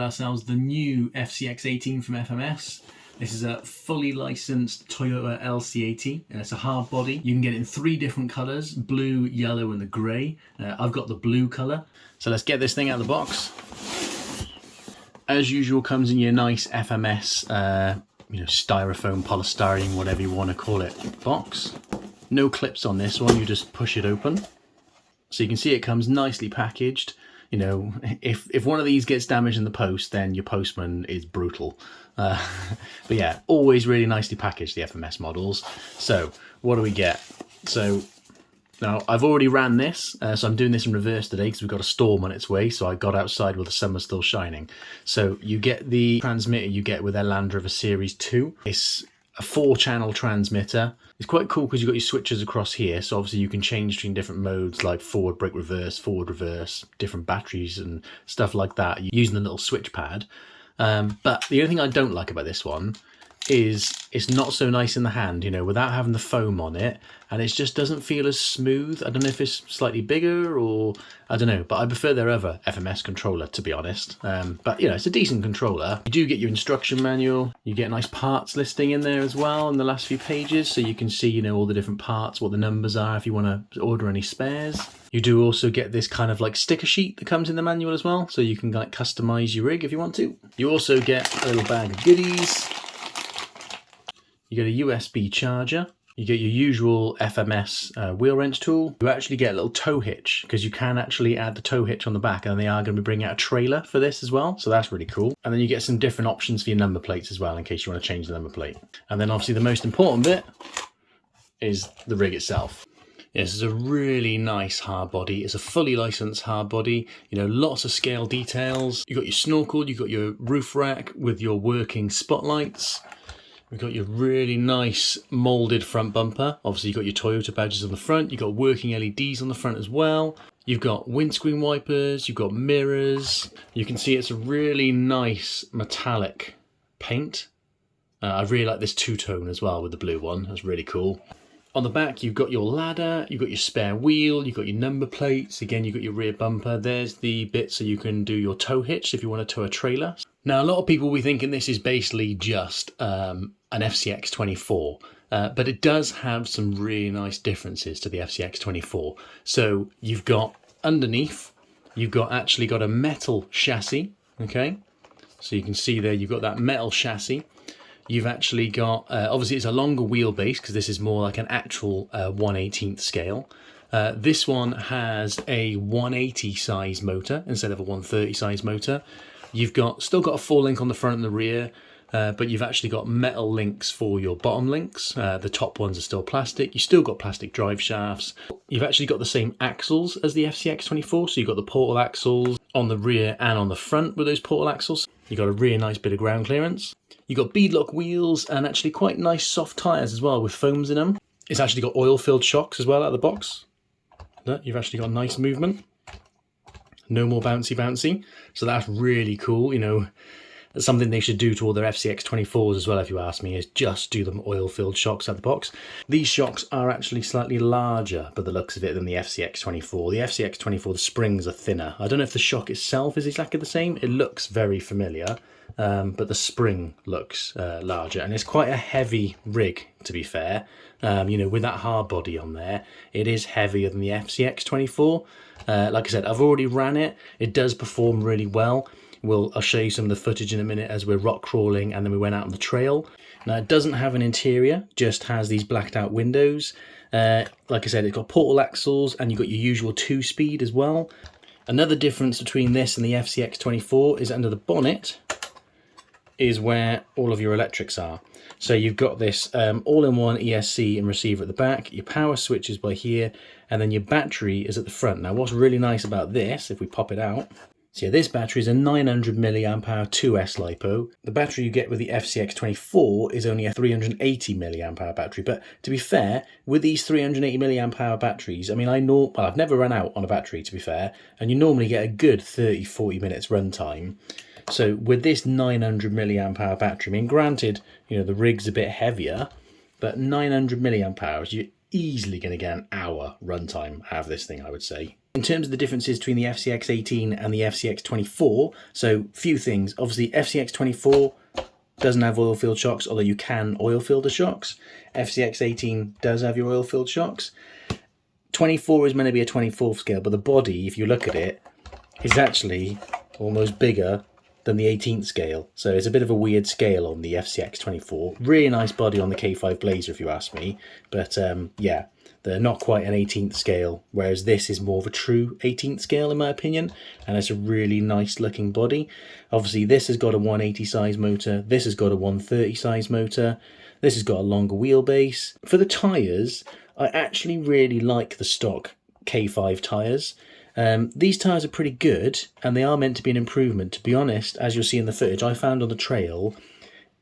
ourselves the new FCX18 from FMS. This is a fully licensed Toyota LC80. It's a hard body. You can get it in 3 different colours, blue, yellow and the grey. I've got the blue colour. So let's get this thing out of the box. As usual, comes in your nice FMS, styrofoam, polystyrene, whatever you want to call it, box. No clips on this one, you just push it open. So you can see it comes nicely packaged. You know, if one of these gets damaged in the post, then your postman is brutal. But yeah, always really nicely packaged, the FMS models. So what do we get? So now I've already ran this, so I'm doing this in reverse today because we've got a storm on its way. So I got outside while the sun was still shining. So you get the transmitter you get with their Land Rover Series 2. It's a 4-channel transmitter. It's quite cool because you've got your switches across here, so obviously you can change between different modes like forward, brake, reverse, different batteries and stuff like that using the little switch pad. But the only thing I don't like about this one is it's not so nice in the hand, you know, without having the foam on it, and it just doesn't feel as smooth. I don't know if it's slightly bigger or I don't know, but I prefer their other FMS controller, to be honest. But you know, it's a decent controller. You do get your instruction manual. You get a nice parts listing in there as well in the last few pages, so you can see, you know, all the different parts, what the numbers are if you want to order any spares. You do also get this kind of like sticker sheet that comes in the manual as well, so you can like customize your rig if you want to. You also get a little bag of goodies. You get a USB charger. You get your usual FMS wheel wrench tool. You actually get a little tow hitch because you can actually add the tow hitch on the back, and they are going to be bringing out a trailer for this as well. So that's really cool. And then you get some different options for your number plates as well in case you want to change the number plate. And then obviously the most important bit is the rig itself. This is a really nice hard body. It's a fully licensed hard body. You know, lots of scale details. You've got your snorkel, you've got your roof rack with your working spotlights. We've got your really nice moulded front bumper. Obviously, you've got your Toyota badges on the front. You've got working LEDs on the front as well. You've got windscreen wipers. You've got mirrors. You can see it's a really nice metallic paint. I really like this two-tone as well with the blue one. That's really cool. On the back, you've got your ladder, you've got your spare wheel, you've got your number plates. Again, you've got your rear bumper. There's the bit so you can do your tow hitch if you want to tow a trailer. Now, a lot of people will be thinking this is basically just an FCX24, but it does have some really nice differences to the FCX24. So you've got underneath, you've actually got a metal chassis, okay? So you can see there you've got that metal chassis. You've actually got, obviously it's a longer wheelbase because this is more like an actual 1/18 scale. This one has a 180 size motor instead of a 130 size motor. You've still got a 4-link on the front and the rear, but you've actually got metal links for your bottom links. The top ones are still plastic. You've still got plastic drive shafts. You've actually got the same axles as the FCX24, so you've got the portal axles on the rear and on the front with those portal axles. You've got a really nice bit of ground clearance. You've got beadlock wheels and actually quite nice soft tyres as well with foams in them. It's actually got oil-filled shocks as well out of the box. You've actually got nice movement. No more bouncy. So that's really cool. You know, that's something they should do to all their FCX24s as well, if you ask me, is just do them oil-filled shocks out of the box. These shocks are actually slightly larger by the looks of it than the FCX24. The FCX24, the springs are thinner. I don't know if the shock itself is exactly the same. It looks very familiar, but the spring looks larger. And it's quite a heavy rig, to be fair. You know, with that hard body on there, it is heavier than the FCX24. Like I said, I've already ran it. It does perform really well. I'll show you some of the footage in a minute as we're rock crawling and then we went out on the trail. Now, it doesn't have an interior, just has these blacked out windows. Like I said, it's got portal axles and you've got your usual 2-speed as well. Another difference between this and the FCX24 is under the bonnet is where all of your electrics are. So you've got this all-in-one ESC and receiver at the back, your power switch is by here, and then your battery is at the front. Now, what's really nice about this, if we pop it out, so yeah, this battery is a 900 milliamp hour 2S Lipo. The battery you get with the FCX24 is only a 380 milliamp hour battery. But to be fair, with these 380 milliamp hour batteries, I mean, I've never run out on a battery, to be fair, and you normally get a good 30-40 minutes runtime. So with this 900 milliamp hour battery, I mean, granted, you know, the rig's a bit heavier, but 900 milliamp hours, you're easily going to get an hour runtime out of this thing, I would say. In terms of the differences between the FCX18 and the FCX24, so few things. Obviously FCX24 doesn't have oil-filled shocks, although you can oil-fill the shocks. FCX18 does have your oil-filled shocks. 24 is meant to be a 24th scale, but the body, if you look at it, is actually almost bigger than the 18th scale. So it's a bit of a weird scale on the FCX24. Really nice body on the K5 Blazer, if you ask me. But yeah, they're not quite an 18th scale, whereas this is more of a true 18th scale in my opinion, and it's a really nice looking body. Obviously this has got a 180 size motor, this has got a 130 size motor, this has got a longer wheelbase. For the tyres, I actually really like the stock K5 tyres. These tyres are pretty good, and they are meant to be an improvement. To be honest, as you'll see in the footage I found on the trail,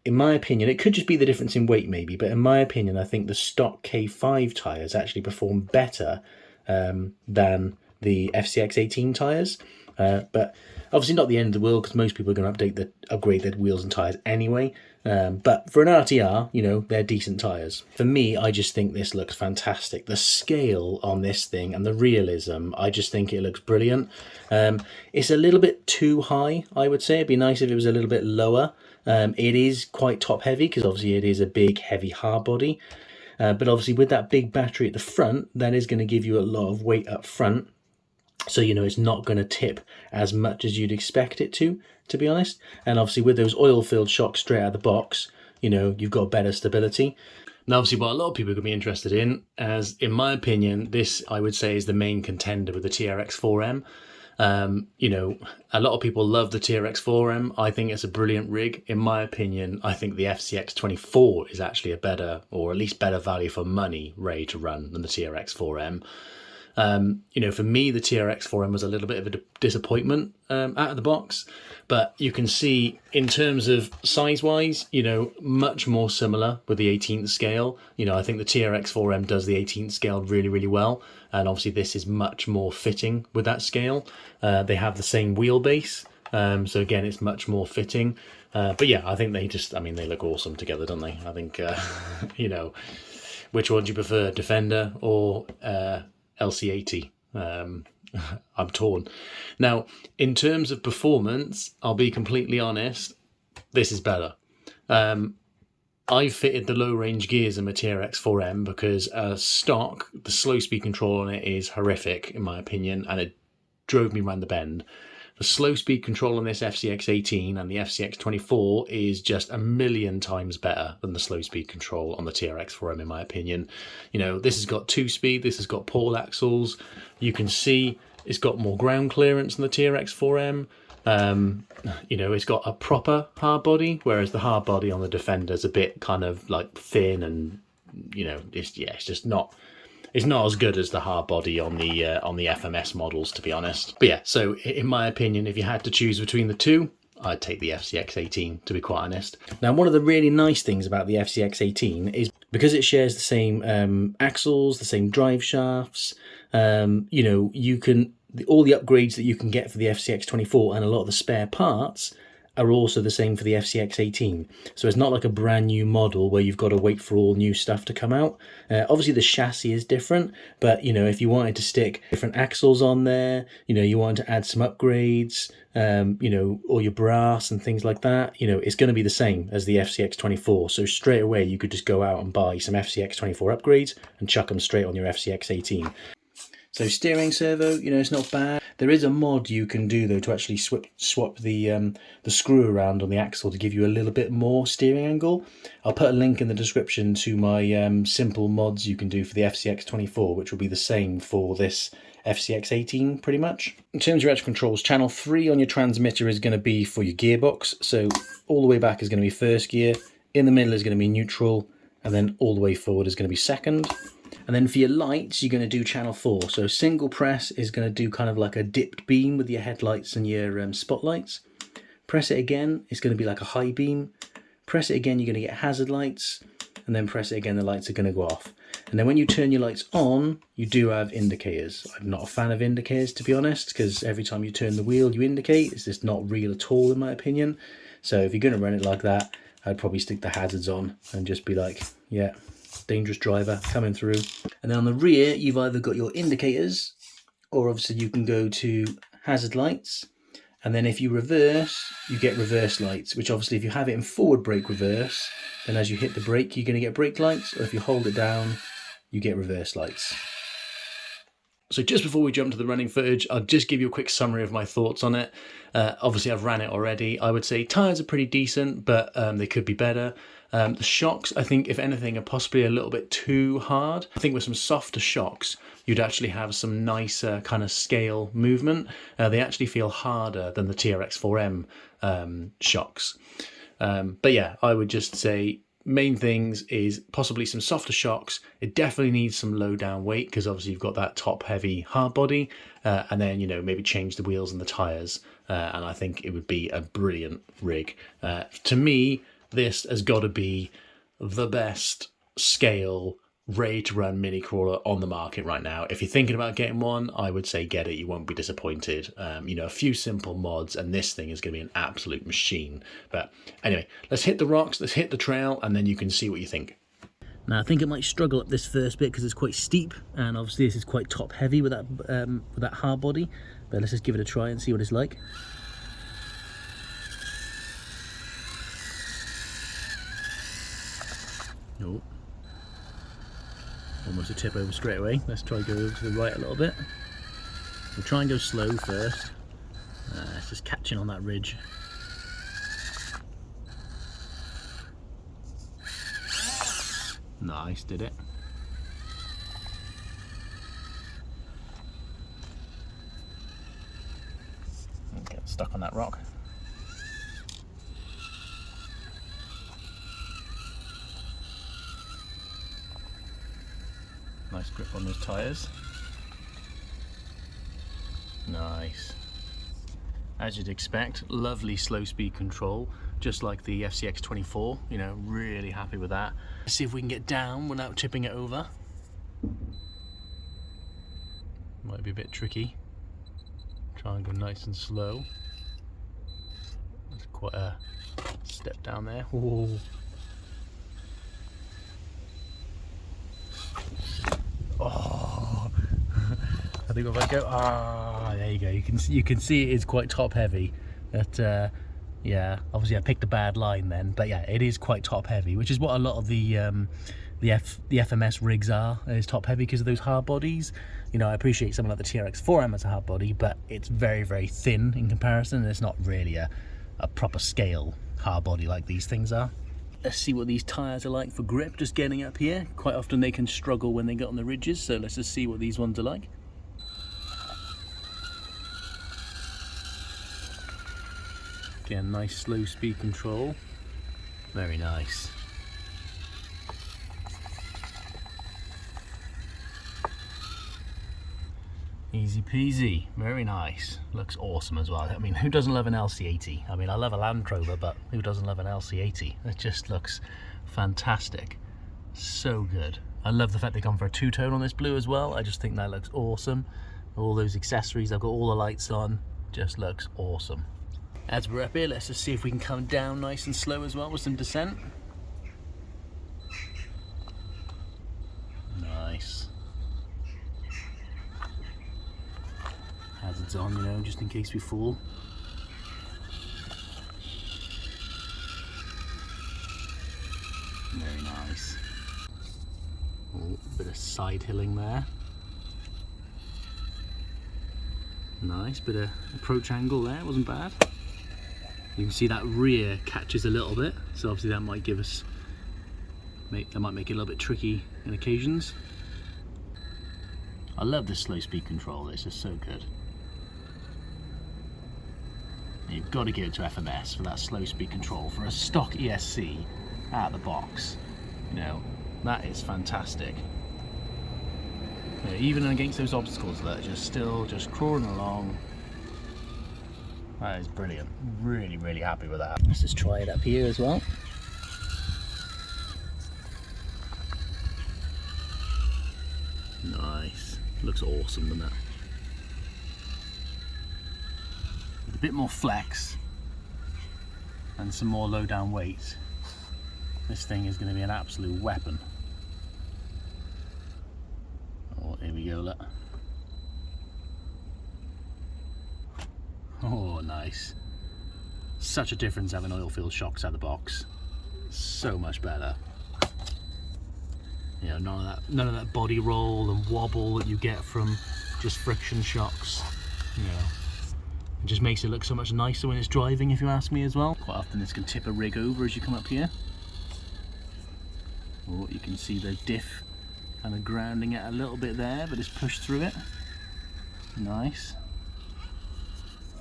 in my opinion, it could just be the difference in weight maybe, but in my opinion, I think the stock K5 tyres actually perform better than the FCX18 tyres. But obviously not the end of the world, because most people are going to upgrade their wheels and tyres anyway. But for an RTR, you know, they're decent tyres. For me, I just think this looks fantastic. The scale on this thing and the realism, I just think it looks brilliant. It's a little bit too high, I would say. It'd be nice if it was a little bit lower. It is quite top heavy, because obviously it is a big heavy hard body. But obviously with that big battery at the front, that is going to give you a lot of weight up front. So, you know, it's not going to tip as much as you'd expect it to be honest. And obviously with those oil-filled shocks straight out of the box, you know, you've got better stability. Now, obviously what a lot of people are going to be interested in, as in my opinion, this I would say is the main contender with the TRX4M. You know, a lot of people love the TRX4M. I think it's a brilliant rig. In my opinion, I think the FCX24 is actually a better, or at least better value for money, ray to run than the TRX4M. You know, for me, the TRX4M was a little bit of a disappointment out of the box, but you can see in terms of size-wise, you know, much more similar with the 18th scale. You know, I think the TRX4M does the 18th scale really, really well, and obviously this is much more fitting with that scale. They have the same wheelbase, so again, it's much more fitting. But yeah, I think they look awesome together, don't they? I think, you know, which one do you prefer, Defender or LC80? I'm torn. Now, in terms of performance, I'll be completely honest, this is better. I fitted the low range gears in my TRX4M because stock, the slow speed control on it is horrific in my opinion, and it drove me round the bend. The slow speed control on this FCX18 and the FCX24 is just a million times better than the slow speed control on the TRX4M in my opinion. You know, this has got 2-speed, this has got pole axles. You can see it's got more ground clearance than the TRX4M. You know, it's got a proper hard body, whereas the hard body on the Defender's a bit kind of like thin and, you know, it's just not... It's not as good as the hard body on the FMS models, to be honest. But yeah, so in my opinion, if you had to choose between the two, I'd take the FCX18, to be quite honest. Now, one of the really nice things about the FCX18 is because it shares the same axles, the same drive shafts, you know, you can... all the upgrades that you can get for the FCX24 and a lot of the spare parts are also the same for the FCX18. So it's not like a brand new model where you've got to wait for all new stuff to come out. Obviously the chassis is different, but you know, if you wanted to stick different axles on there, you know, you wanted to add some upgrades, you know, or your brass and things like that, you know, it's going to be the same as the FCX24. So straight away you could just go out and buy some FCX24 upgrades and chuck them straight on your FCX18. So steering servo, you know, it's not bad. There is a mod you can do though to actually swap the screw around on the axle to give you a little bit more steering angle. I'll put a link in the description to my simple mods you can do for the FCX24, which will be the same for this FCX18 pretty much. In terms of your electrical controls, channel 3 on your transmitter is going to be for your gearbox. So all the way back is going to be first gear, in the middle is going to be neutral, and then all the way forward is going to be second. And then for your lights, you're going to do channel 4. So single press is going to do kind of like a dipped beam with your headlights and your spotlights. Press it again, it's going to be like a high beam. Press it again, you're going to get hazard lights. And then press it again, the lights are going to go off. And then when you turn your lights on, you do have indicators. I'm not a fan of indicators, to be honest, because every time you turn the wheel, you indicate. It's just not real at all, in my opinion. So if you're going to run it like that, I'd probably stick the hazards on and just be like, yeah, dangerous driver coming through. And then on the rear, you've either got your indicators or obviously you can go to hazard lights, and then if you reverse, you get reverse lights, which obviously if you have it in forward brake reverse, then as you hit the brake, you're going to get brake lights, or if you hold it down, you get reverse lights. So just before we jump to the running footage, I'll just give you a quick summary of my thoughts on it. Obviously, I've ran it already. I would say tyres are pretty decent, but they could be better. The shocks, I think, if anything, are possibly a little bit too hard. I think with some softer shocks, you'd actually have some nicer kind of scale movement. They actually feel harder than the TRX4M shocks. But yeah, I would just say main things is possibly some softer shocks. It definitely needs some low down weight because obviously you've got that top heavy hard body, and then, you know, maybe change the wheels and the tires, and I think it would be a brilliant rig. To me, this has got to be the best scale ready to run mini crawler on the market right now. If you're thinking about getting one, I would say get it. You won't be disappointed. You know, a few simple mods and this thing is going to be an absolute machine. But anyway, let's hit the rocks, let's hit the trail, and then you can see what you think. Now I think it might struggle up this first bit because it's quite steep, and obviously this is quite top heavy with that hard body, but let's just give it a try and see what it's like. Nope. Almost a tip over straight away. Let's try to go over to the right a little bit. We'll try and go slow first. It's just catching on that ridge. Nice, did it. Get stuck on that rock. Nice grip on those tyres. Nice. As you'd expect, lovely slow speed control, just like the FCX24, you know, really happy with that. Let's see if we can get down without tipping it over. Might be a bit tricky. Try and go nice and slow. There's quite a step down there. Ooh. Oh, I think if I go, there you go. You can see it is quite top heavy. But yeah, obviously I picked a bad line then. But yeah, it is quite top heavy, which is what a lot of the FMS rigs are. Is top heavy because of those hard bodies. You know, I appreciate something like the TRX4M as a hard body, but it's very, very thin in comparison. And it's not really a proper scale hard body like these things are. Let's see what these tyres are like for grip, just getting up here. Quite often they can struggle when they get on the ridges, so let's just see what these ones are like. Again, nice slow speed control. Very nice. Easy peasy, very nice. Looks awesome as well. I mean, who doesn't love an LC80? I mean, I love a Land Rover, but who doesn't love an LC80? It just looks fantastic. So good. I love the fact they've gone for a two-tone on this blue as well. I just think that looks awesome. All those accessories, I've got all the lights on. Just looks awesome. As we're up here, let's just see if we can come down nice and slow as well with some descent. Nice. Hazards on, you know, just in case we fall. Very nice. Oh, bit of side hilling there. Nice, bit of approach angle there, wasn't bad. You can see that rear catches a little bit, so obviously that might give us, that might make it a little bit tricky in occasions. I love this slow speed control, it's just so good. You've got to give it to FMS for that slow speed control. For a stock ESC out of the box, you know, that is fantastic. You know, even against those obstacles that are just crawling along, that is brilliant. Really, really happy with that. Let's just try it up here as well. Nice. Looks awesome, doesn't it? A bit more flex and some more low down weight, this thing is going to be an absolute weapon. Oh, here we go, look. Oh, nice. Such a difference having oil-filled shocks out of the box. So much better. You know, none of that body roll and wobble that you get from just friction shocks. You know, it just makes it look so much nicer when it's driving, if you ask me as well. Quite often this can tip a rig over as you come up here. Oh, you can see the diff kind of grounding it a little bit there, but it's pushed through it. Nice.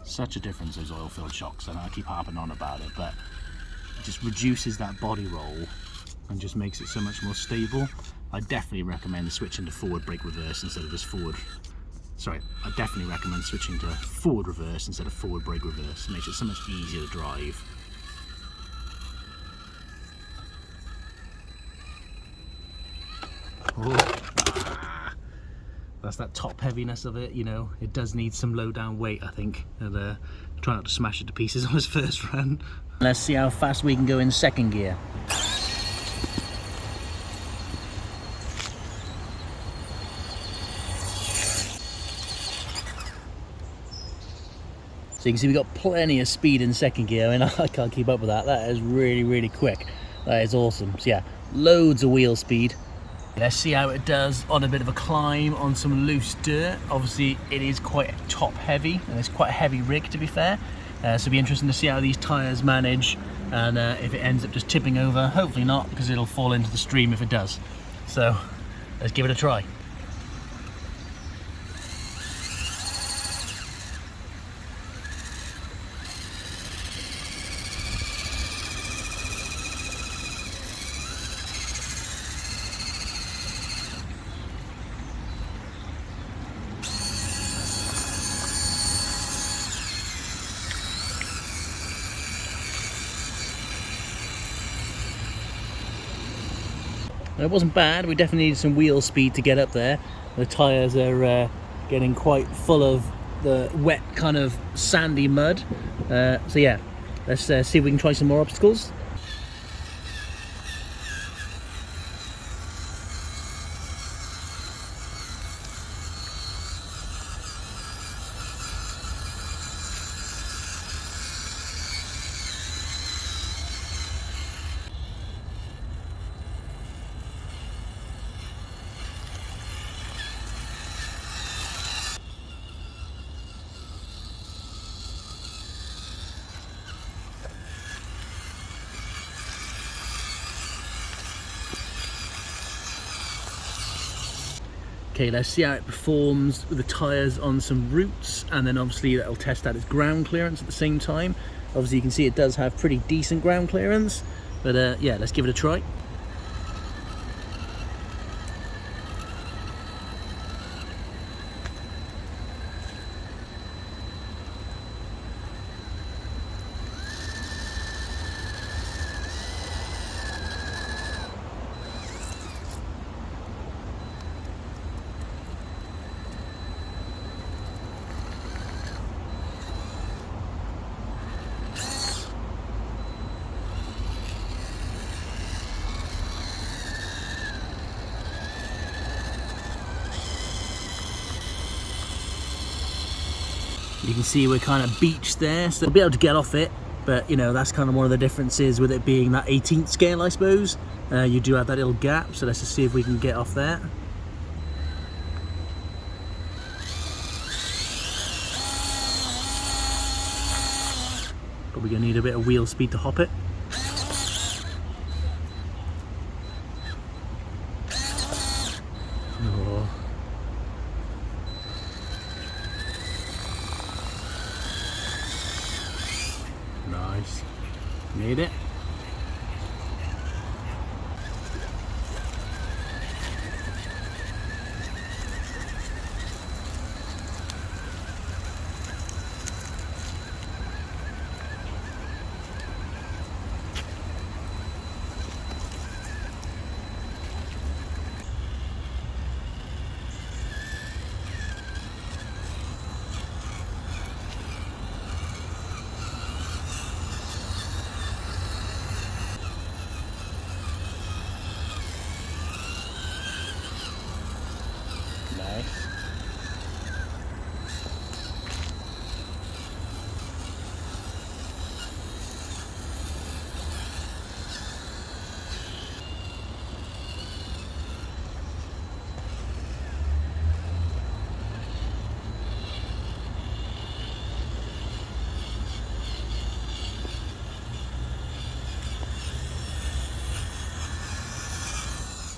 Such a difference, those oil-filled shocks. I know I keep harping on about it, but it just reduces that body roll and just makes it so much more stable. I definitely recommend switching to forward brake reverse instead of just forward. Sorry, I definitely recommend switching to forward reverse instead of forward brake reverse. It makes it so much easier to drive. Oh. That's that top heaviness of it, you know. It does need some low down weight, I think. And try not to smash it to pieces on his first run. Let's see how fast we can go in second gear. So you can see we've got plenty of speed in second gear. I mean, I can't keep up with that. That is really, really quick. That is awesome. So yeah, loads of wheel speed. Let's see how it does on a bit of a climb on some loose dirt. Obviously, it is quite top heavy, and it's quite a heavy rig, to be fair. So it'll be interesting to see how these tyres manage, and if it ends up just tipping over. Hopefully not, because it'll fall into the stream if it does. So let's give it a try. It wasn't bad. We definitely needed some wheel speed to get up there. The tyres are getting quite full of the wet kind of sandy mud. So yeah, let's see if we can try some more obstacles. Okay, let's see how it performs with the tyres on some roots, and then obviously that'll test out its ground clearance at the same time. Obviously you can see it does have pretty decent ground clearance, but yeah, let's give it a try. You can see we're kind of beached there, so we'll be able to get off it, but you know, that's kind of one of the differences with it being that 18th scale, I suppose. You do have that little gap, so let's just see if we can get off that. But we're going to need a bit of wheel speed to hop it. Oh. Nice. Made it.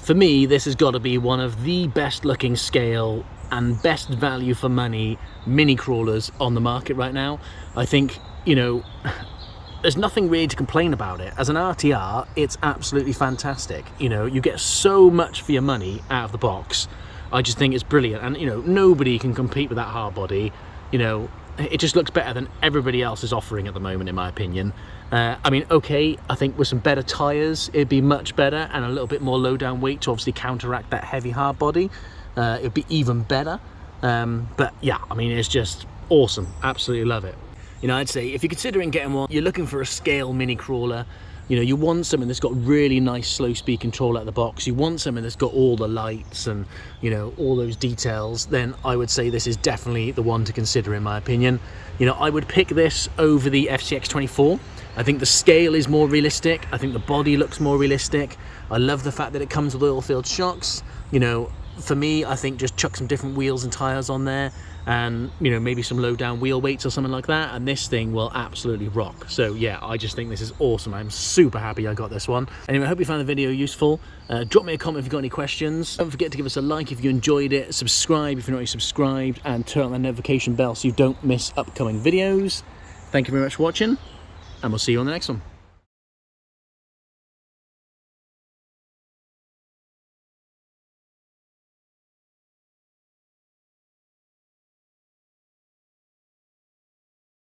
For me, this has got to be one of the best looking scale and best value for money mini crawlers on the market right now. I think, you know, there's nothing really to complain about it. As an RTR, it's absolutely fantastic. You know, you get so much for your money out of the box. I just think it's brilliant. And, you know, nobody can compete with that hard body. You know, it just looks better than everybody else is offering at the moment, in my opinion. I mean, okay, I think with some better tyres, it'd be much better, and a little bit more low down weight to obviously counteract that heavy hard body. It'd be even better. But yeah, I mean, it's just awesome. Absolutely love it. You know, I'd say if you're considering getting one, you're looking for a scale mini crawler, you know, you want something that's got really nice slow speed control out of the box, you want something that's got all the lights and, you know, all those details, then I would say this is definitely the one to consider, in my opinion. You know, I would pick this over the FCX24. I think the scale is more realistic. I think the body looks more realistic. I love the fact that it comes with oil-filled shocks. You know, for me, I think just chuck some different wheels and tires on there, and, you know, maybe some low down wheel weights or something like that, and this thing will absolutely rock. So yeah, I just think this is awesome. I'm super happy I got this one. Anyway, I hope you found the video useful. Drop me a comment if you've got any questions. Don't forget to give us a like if you enjoyed it, subscribe if you're not already subscribed, and turn on the notification bell so you don't miss upcoming videos. Thank you very much for watching, and we'll see you on the next one.